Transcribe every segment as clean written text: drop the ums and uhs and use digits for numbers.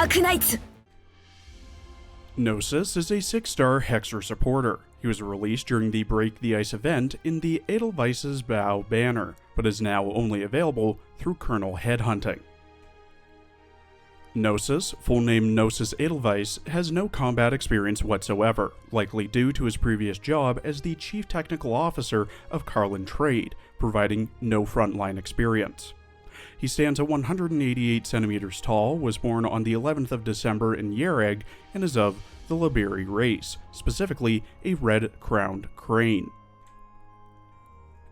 Arknights! Gnosis is a 6-star Hexer supporter. He was released during the Break the Ice event in the Edelweiss's Bow banner, but is now only available through kernel headhunting. Gnosis, full name Gnosis Edelweiss, has no combat experience whatsoever, likely due to his previous job as the Chief Technical Officer of Carlin Trade, providing no frontline experience. He stands at 188 centimeters tall, was born on the 11th of December in Yereg, and is of the Liberi race, specifically a red-crowned crane.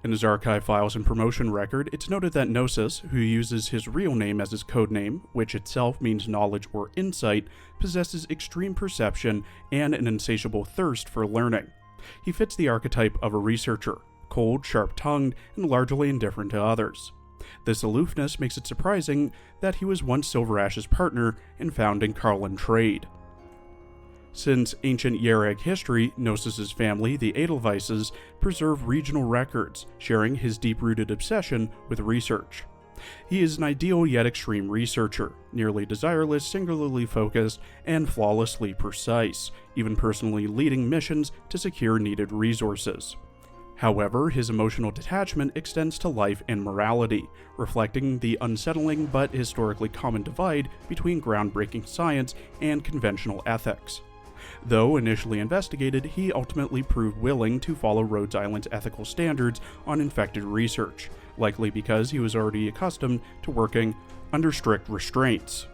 In his archive files and promotion record, it's noted that Gnosis, who uses his real name as his codename, which itself means knowledge or insight, possesses extreme perception and an insatiable thirst for learning. He fits the archetype of a researcher, cold, sharp-tongued, and largely indifferent to others. This aloofness makes it surprising that he was once Silver Ash's partner in founding Carlin Trade. Since ancient Yereg history, Gnosis's family, the Edelweisses, preserve regional records, sharing his deep-rooted obsession with research. He is an ideal yet extreme researcher, nearly desireless, singularly focused, and flawlessly precise, even personally leading missions to secure needed resources. However, his emotional detachment extends to life and morality, reflecting the unsettling but historically common divide between groundbreaking science and conventional ethics. Though initially investigated, he ultimately proved willing to follow Rhode Island's ethical standards on infected research, likely because he was already accustomed to working under strict restraints.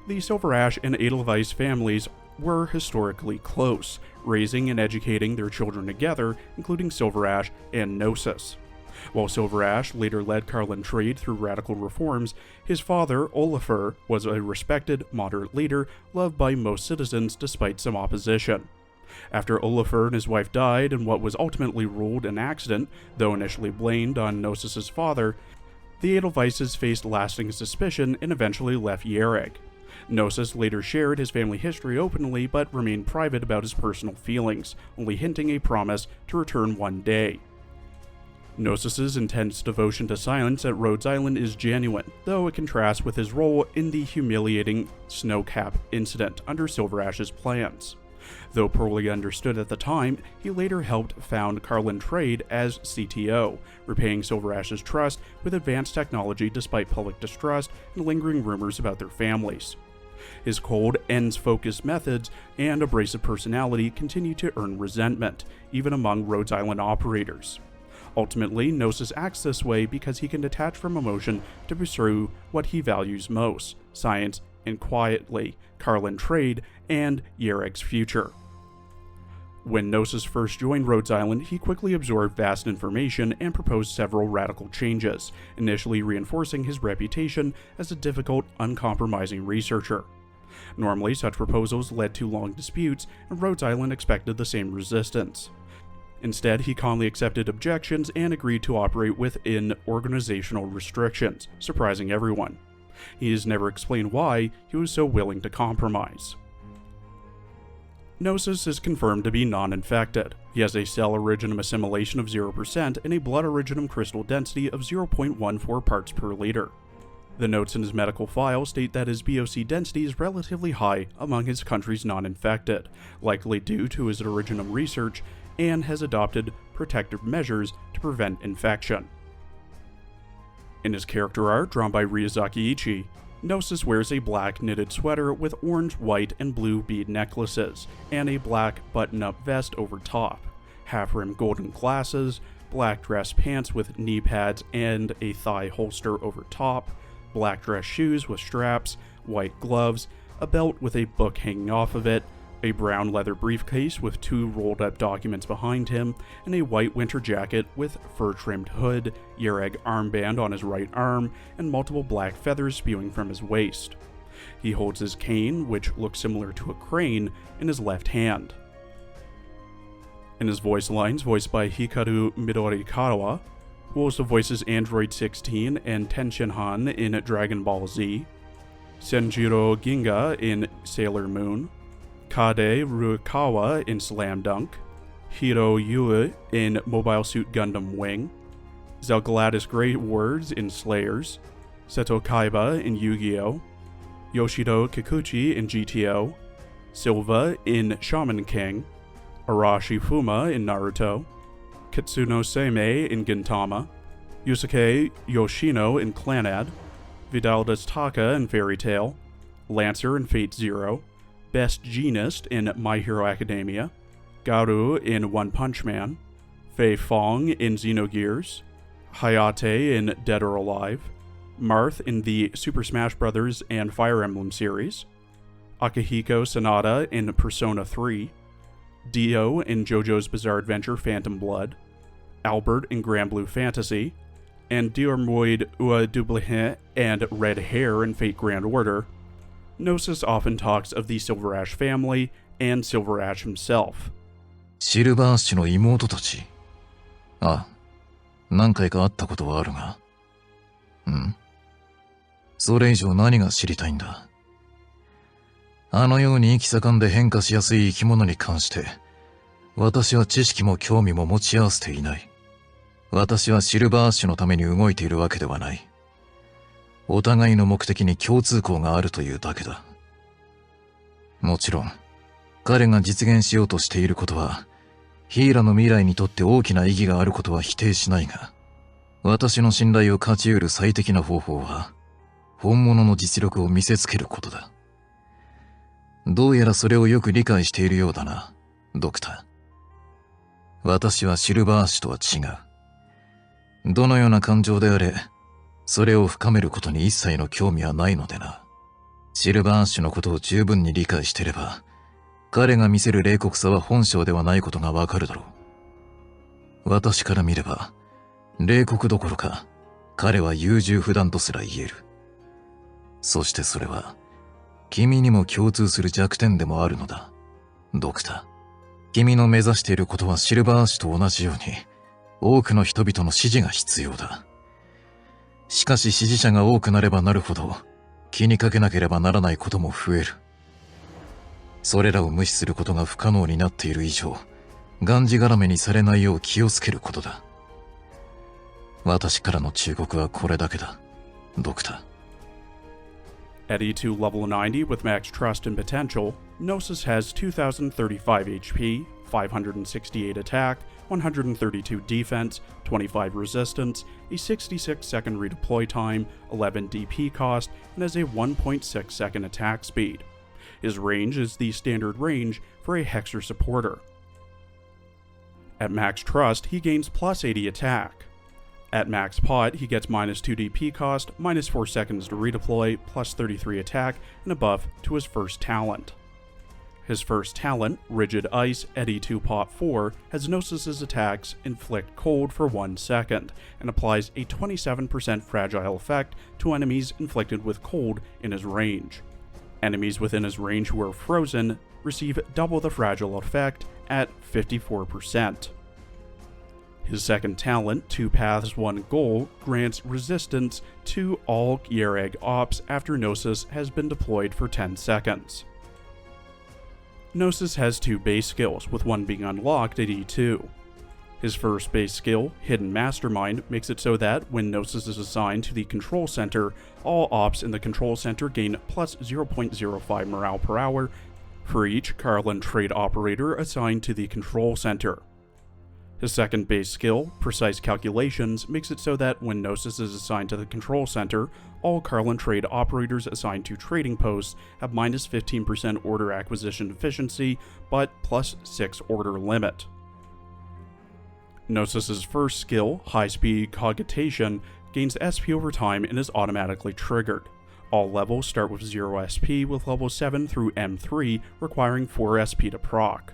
The Silver Ash and Edelweiss families were historically close, raising and educating their children together, including Silver Ash and Gnosis. While Silver Ash later led Carlin Trade through radical reforms, his father, Olafur, was a respected, moderate leader, loved by most citizens despite some opposition. After Olafur and his wife died in what was ultimately ruled an accident, though initially blamed on Gnosis's father, the Edelweisses faced lasting suspicion and eventually left Yereg. Gnosis later shared his family history openly but remained private about his personal feelings, only hinting a promise to return one day. Gnosis's intense devotion to silence at Rhode Island is genuine, though it contrasts with his role in the humiliating Snowcap incident under Silver Ash's plans. Though poorly understood at the time, he later helped found Carlin Trade as CTO, repaying Silver Ash's trust with advanced technology despite public distrust and lingering rumors about their families. His cold, ends-focused methods and abrasive personality continue to earn resentment, even among Rhode Island operators. Ultimately, Gnosis acts this way because he can detach from emotion to pursue what he values most: science and, quietly, Carlin Trade and Yereg's future. When Gnosis first joined Rhode Island, he quickly absorbed vast information and proposed several radical changes, initially reinforcing his reputation as a difficult, uncompromising researcher. Normally, such proposals led to long disputes, and Rhode Island expected the same resistance. Instead, he calmly accepted objections and agreed to operate within organizational restrictions, surprising everyone. He has never explained why he was so willing to compromise. Gnosis is confirmed to be non-infected. He has a cell originum assimilation of 0% and a blood originum crystal density of 0.14 parts per liter. The notes in his medical file state that his BOC density is relatively high among his country's non-infected, likely due to his originum research, and has adopted protective measures to prevent infection. In his character art drawn by Ryuzaki Ichi, Gnosis wears a black knitted sweater with orange, white, and blue bead necklaces, and a black button-up vest over top, half-rimmed golden glasses, black dress pants with knee pads and a thigh holster over top, black dress shoes with straps, white gloves, a belt with a book hanging off of it, a brown leather briefcase with 2 rolled-up documents behind him, and a white winter jacket with fur-trimmed hood, Yereg armband on his right arm, and multiple black feathers spewing from his waist. He holds his cane, which looks similar to a crane, in his left hand. In his voice lines, voiced by Hikaru Midorikawa, who also voices Android 16 and Tenshinhan in Dragon Ball Z, Senjiro Ginga in Sailor Moon, Kade Ruikawa in Slam Dunk, Hiro Yue in Mobile Suit Gundam Wing, Zelgladis Grey Words in Slayers, Seto Kaiba in Yu-Gi-Oh!, Yoshido Kikuchi in GTO, Silva in Shaman King, Arashi Fuma in Naruto, Kitsuno Seimei in Gintama, Yusuke Yoshino in Clannad, Vidaldas Taka in Fairy Tail, Lancer in Fate Zero, Best Jeanist in My Hero Academia, Garu in One Punch Man, Fei Fong in Xenogears, Hayate in Dead or Alive, Marth in the Super Smash Bros. And Fire Emblem series, Akihiko Sanada in Persona 3, Dio in JoJo's Bizarre Adventure Phantom Blood, Albert in Grand Blue Fantasy, and Diormoid Ua Dublihin and Red Hair in Fate Grand Order. Gnosis often talks of the Silver Ash family and Silver Ash himself. シルバーアッシュの妹たち。ああ、何回か会ったことはあるが。それ以上何が知りたいんだ。あのように生き盛んで変化しやすい生き物に関して、私は知識も興味も持ち合わせていない。私はシルバーアッシュのために動いているわけではない。お互いの目的に共通項があるというだけだ。もちろん、彼が実現しようとしていることは、ヒーラの未来にとって大きな意義があることは否定しないが、私の信頼を勝ち得る最適な方法は、本物の実力を見せつけることだ。どうやらそれをよく理解しているようだな、ドクター。私はシルバーアッシュとは違う。どのような感情であれ、それを深めることに一切の興味はないのでな。シルバーアッシュのことを十分に理解していれば、彼が見せる冷酷さは本性ではないことがわかるだろう。私から見れば、冷酷どころか、彼は優柔不断とすら言える。そしてそれは、君にも共通する弱点でもあるのだ。ドクター。君の目指していることはシルバーアッシュと同じように、多くの人々の支持が必要だ。しかし支持者が多くなればなるほど、気にかけなければならないことも増える。それらを無視することが不可能になっている以上、がんじがらめにされないよう気をつけることだ。私からの忠告はこれだけだ、ドクター。Eddie to level 90 with max trust and potential, Gnosis has 2035 HP, 568 attack, 132 defense, 25 resistance, a 66 second redeploy time, 11 DP cost, and has a 1.6 second attack speed. His range is the standard range for a Hexer supporter. At max trust, he gains plus 80 attack. At max pot, he gets minus 2 DP cost, minus 4 seconds to redeploy, plus 33 attack, and a buff to his first talent. His first talent, Rigid Ice, Eddie 2 Pot 4, has Gnosis' attacks inflict cold for 1 second, and applies a 27% fragile effect to enemies inflicted with cold in his range. Enemies within his range who are frozen receive double the fragile effect at 54%. His second talent, 2 Paths 1 Goal, grants resistance to all Yereg ops after Gnosis has been deployed for 10 seconds. Gnosis has 2 base skills, with one being unlocked at E2. His first base skill, Hidden Mastermind, makes it so that when Gnosis is assigned to the Control Center, all ops in the Control Center gain plus 0.05 morale per hour for each Carlin Trade Operator assigned to the Control Center. His second base skill, Precise Calculations, makes it so that when Gnosis is assigned to the Control Center, all Carlin Trade Operators assigned to trading posts have minus 15% order acquisition efficiency, but plus 6 order limit. Gnosis' first skill, High Speed Cogitation, gains SP over time and is automatically triggered. All levels start with 0 SP, with level 7 through M3 requiring 4 SP to proc.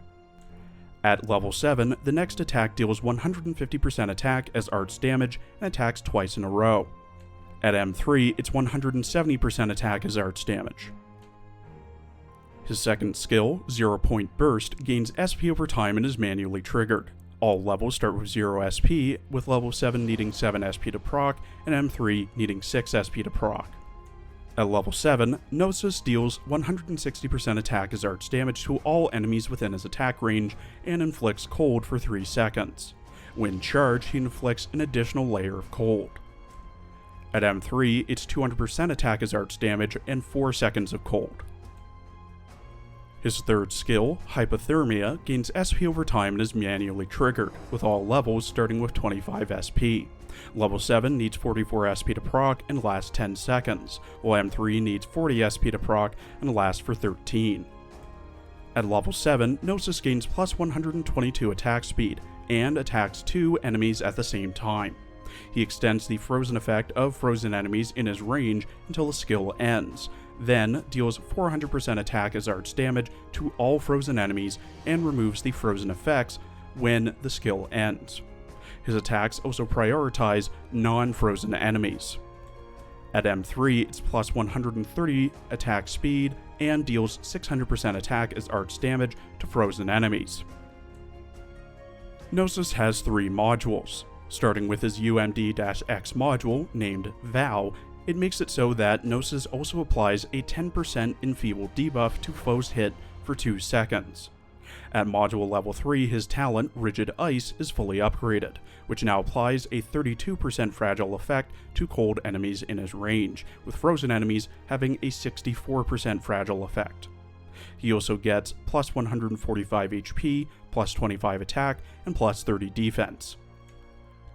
At level 7, the next attack deals 150% attack as arts damage and attacks twice in a row. At M3, it's 170% attack as arts damage. His second skill, 0 Point Burst, gains SP over time and is manually triggered. All levels start with 0 SP, with level 7 needing 7 SP to proc, and M3 needing 6 SP to proc. At level 7, Gnosis deals 160% attack as arts damage to all enemies within his attack range, and inflicts cold for 3 seconds. When charged, he inflicts an additional layer of cold. At M3, it's 200% attack as arts damage and 4 seconds of cold. His third skill, Hypothermia, gains SP over time and is manually triggered, with all levels starting with 25 SP. Level 7 needs 44 SP to proc and lasts 10 seconds, while M3 needs 40 SP to proc and lasts for 13. At level 7, Gnosis gains plus 122 attack speed, and attacks 2 enemies at the same time. He extends the frozen effect of frozen enemies in his range until the skill ends, then deals 400% attack as arts damage to all frozen enemies and removes the frozen effects when the skill ends. His attacks also prioritize non-frozen enemies. At M3, it's plus 130 attack speed and deals 600% attack as arts damage to frozen enemies. Gnosis has 3 modules. Starting with his UMD-X module, named Vow, it makes it so that Gnosis also applies a 10% enfeebled debuff to foes hit for 2 seconds. At module level 3, his talent, Rigid Ice, is fully upgraded, which now applies a 32% fragile effect to cold enemies in his range, with frozen enemies having a 64% fragile effect. He also gets plus 145 HP, plus 25 attack, and plus 30 defense.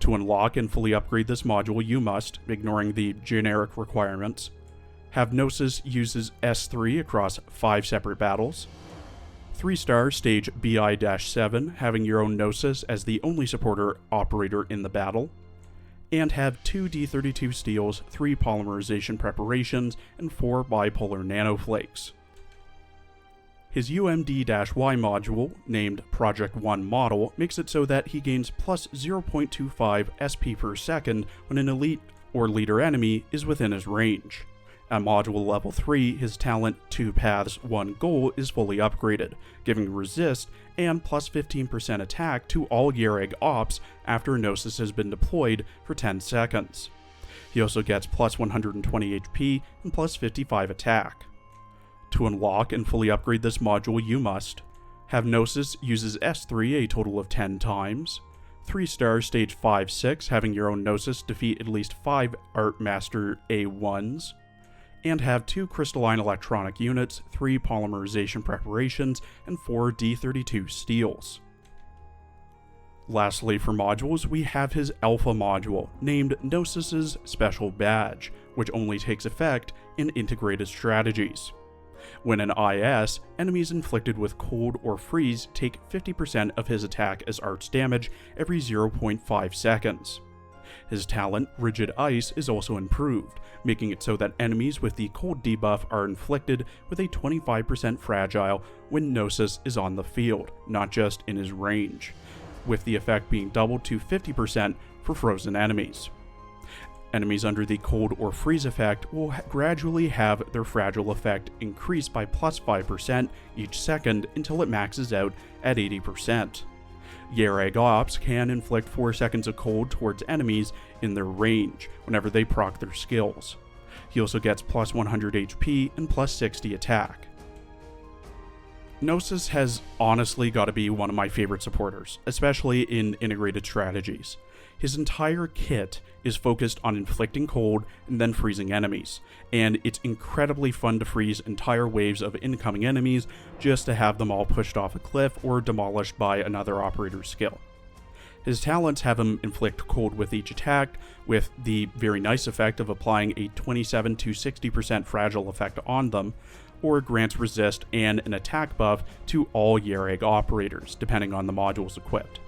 To unlock and fully upgrade this module, you must, ignoring the generic requirements, have Gnosis uses S3 across 5 separate battles, 3-star stage BI-7, having your own Gnosis as the only supporter operator in the battle, and have 2 D32 steals, 3 polymerization preparations, and 4 bipolar nanoflakes. His UMD-Y module, named Project 1 Model, makes it so that he gains plus 0.25 SP per second when an elite or leader enemy is within his range. At module level 3, his talent 2 Paths 1 Goal is fully upgraded, giving resist and plus 15% attack to all Yereg ops after Gnosis has been deployed for 10 seconds. He also gets plus 120 HP and plus 55 attack. To unlock and fully upgrade this module, you must have Gnosis uses S3 a total of 10 times, 3-star stage 5-6, having your own Gnosis defeat at least 5 Art Master A1s, and have 2 crystalline electronic units, 3 polymerization preparations, and 4 D32 steals. Lastly, for modules, we have his Alpha module, named Gnosis's Special Badge, which only takes effect in integrated strategies. When in IS, enemies inflicted with cold or freeze take 50% of his attack as arts damage every 0.5 seconds. His talent, Rigid Ice, is also improved, making it so that enemies with the cold debuff are inflicted with a 25% fragile when Gnosis is on the field, not just in his range, with the effect being doubled to 50% for frozen enemies. Enemies under the cold or freeze effect will gradually have their fragile effect increase by plus 5% each second until it maxes out at 80%. Yereg ops can inflict 4 seconds of cold towards enemies in their range whenever they proc their skills. He also gets plus 100 HP and plus 60 attack. Gnosis has honestly got to be one of my favorite supporters, especially in integrated strategies. His entire kit is focused on inflicting cold and then freezing enemies, and it's incredibly fun to freeze entire waves of incoming enemies just to have them all pushed off a cliff or demolished by another operator's skill. His talents have him inflict cold with each attack, with the very nice effect of applying a 27 to 60% fragile effect on them, or grants resist and an attack buff to all Yereg operators, depending on the modules equipped.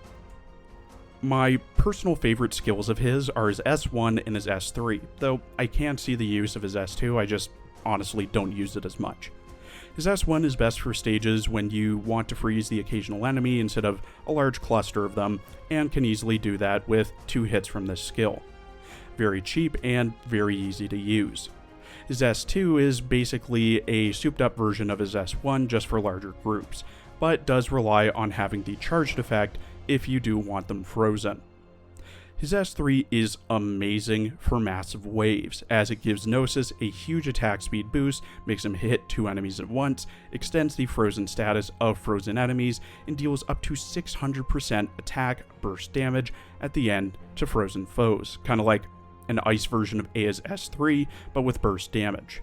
My personal favorite skills of his are his S1 and his S3, though I can see the use of his S2, I just honestly don't use it as much. His S1 is best for stages when you want to freeze the occasional enemy instead of a large cluster of them, and can easily do that with 2 hits from this skill. Very cheap and very easy to use. His S2 is basically a souped up version of his S1 just for larger groups, but does rely on having the charged effect if you do want them frozen. His S3 is amazing for massive waves, as it gives Gnosis a huge attack speed boost, makes him hit 2 enemies at once, extends the frozen status of frozen enemies, and deals up to 600% attack burst damage at the end to frozen foes, kinda like an ice version of Aya's S3, but with burst damage.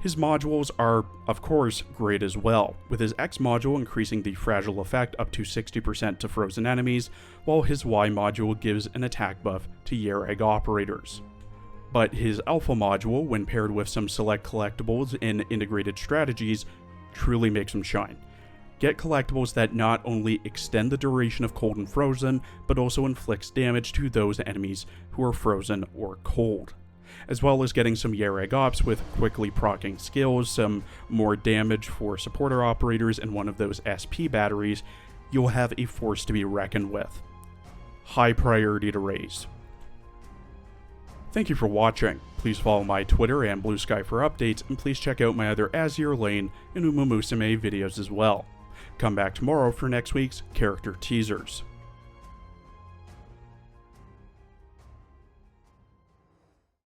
His modules are, of course, great as well, with his X module increasing the fragile effect up to 60% to frozen enemies, while his Y module gives an attack buff to Yereg operators. But his Alpha module, when paired with some select collectibles in integrated strategies, truly makes him shine. Get collectibles that not only extend the duration of cold and frozen, but also inflicts damage to those enemies who are frozen or cold. As well as getting some Yereg ops with quickly proccing skills, some more damage for supporter operators, and one of those SP batteries, you'll have a force to be reckoned with. High priority to raise. Thank you for watching. Please follow my Twitter and Blue Sky for updates, and please check out my other Azure Lane and Uma Musume videos as well. Come back tomorrow for next week's character teasers.